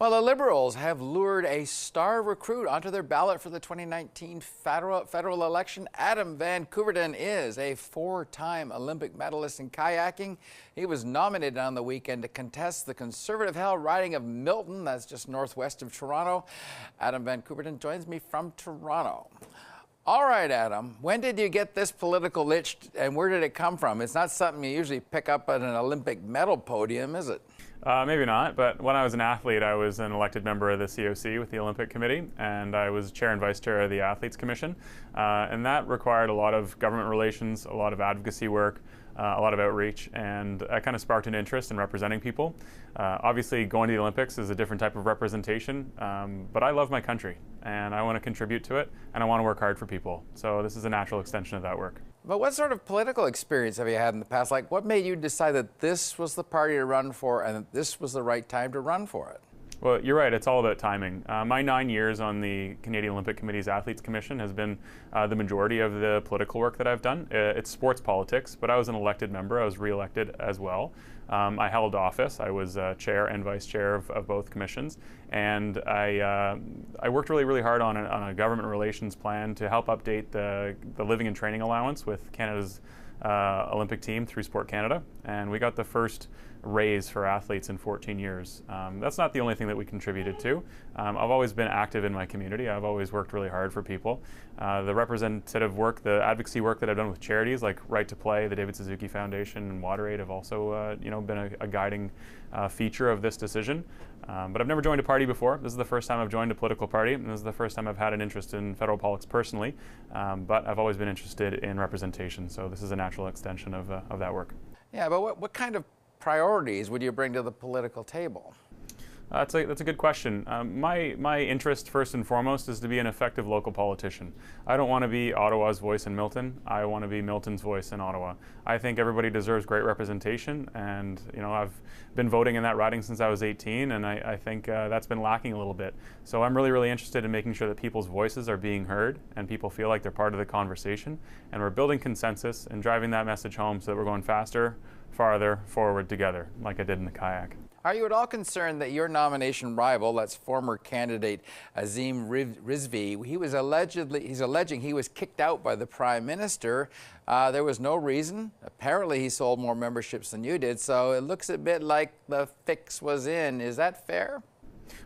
Well, the Liberals have lured a star recruit onto their ballot for the 2019 federal election. Adam van Koeverden is a four-time Olympic medalist in kayaking. He was nominated on the weekend to contest the conservative-held riding of Milton, that's just northwest of Toronto. Adam van Koeverden joins me from Toronto. All right, Adam, when did you get this political itch and where did it come from? It's not something you usually pick up at an Olympic medal podium, is it? Maybe not, but when I was an athlete, I was an elected member of the COC with the Olympic Committee, and I was chair and vice chair of the Athletes Commission. And that required a lot of government relations, a lot of advocacy work, a lot of outreach, and that kind of sparked an interest in representing people. Obviously, going to the Olympics is a different type of representation, but I love my country, and I want to contribute to it, and I want to work hard for people. So this is a natural extension of that work. But what sort of political experience have you had in the past? Like, what made you decide that this was the party to run for and that this was the right time to run for it? Well, you're right. It's all about timing. My 9 years on the Canadian Olympic Committee's Athletes Commission has been the majority of the political work that I've done. It's sports politics, but I was an elected member. I was re-elected as well. I held office. I was chair and vice chair of both commissions, and I worked really hard on a government relations plan to help update the living and training allowance with Canada's Olympic team through Sport Canada, and we got the first raise for athletes in 14 years. That's not the only thing that we contributed to. I've always been active in my community. I've always worked really hard for people. The representative work, the advocacy work that I've done with charities like Right to Play, the David Suzuki Foundation, and WaterAid have also been a guiding feature of this decision. But I've never joined a party before. This is the first time I've joined a political party, and this is the first time I've had an interest in federal politics personally. But I've always been interested in representation, so this is a natural extension of that work. Yeah, but what kind of priorities would you bring to the political table? That's a good question. My interest, first and foremost, is to be an effective local politician. I don't want to be Ottawa's voice in Milton. I want to be Milton's voice in Ottawa. I think everybody deserves great representation, and I've been voting in that riding since I was 18, and I think that's been lacking a little bit. So I'm really interested in making sure that people's voices are being heard and people feel like they're part of the conversation, and we're building consensus and driving that message home so that we're going faster, farther, forward together, like I did in the kayak. Are you at all concerned that your nomination rival, that's former candidate Azim Rizvi, he's alleging he was kicked out by the Prime Minister. There was no reason. Apparently he sold more memberships than you did, so it looks a bit like the fix was in. Is that fair?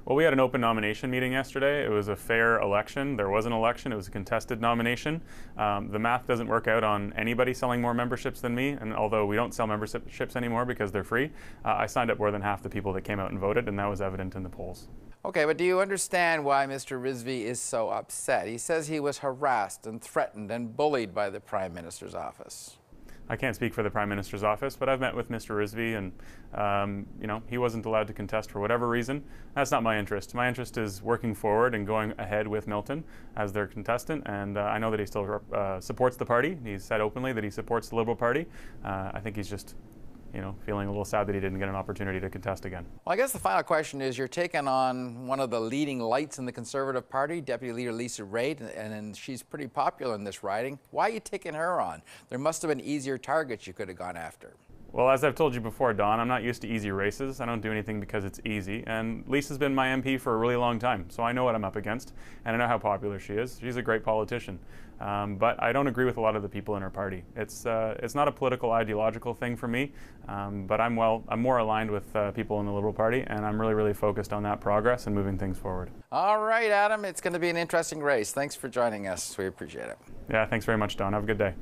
Well, we had an open nomination meeting yesterday. It was a fair election. There was an election. It was a contested nomination. The math doesn't work out on anybody selling more memberships than me, and although we don't sell memberships anymore because they're free, I signed up more than half the people that came out and voted, and that was evident in the polls. Okay, but do you understand why Mr. Rizvi is so upset? He says he was harassed and threatened and bullied by the Prime Minister's office. I can't speak for the Prime Minister's office, but I've met with Mr. Rizvi, and he wasn't allowed to contest for whatever reason. That's not my interest. My interest is working forward and going ahead with Milton as their contestant, and I know that he still supports the party. He's said openly that he supports the Liberal Party. I think he's just feeling a little sad that he didn't get an opportunity to contest again. Well, I guess the final question is, you're taking on one of the leading lights in the Conservative Party, Deputy Leader Lisa Raitt, and she's pretty popular in this riding. Why are you taking her on? There must have been easier targets you could have gone after. Well, as I've told you before, Don, I'm not used to easy races. I don't do anything because it's easy. And Lisa's been my MP for a really long time, so I know what I'm up against, and I know how popular she is. She's a great politician. But I don't agree with a lot of the people in her party. It's not a political, ideological thing for me, but I'm more aligned with people in the Liberal Party, and I'm really focused on that progress and moving things forward. All right, Adam, it's going to be an interesting race. Thanks for joining us. We appreciate it. Yeah, thanks very much, Don. Have a good day.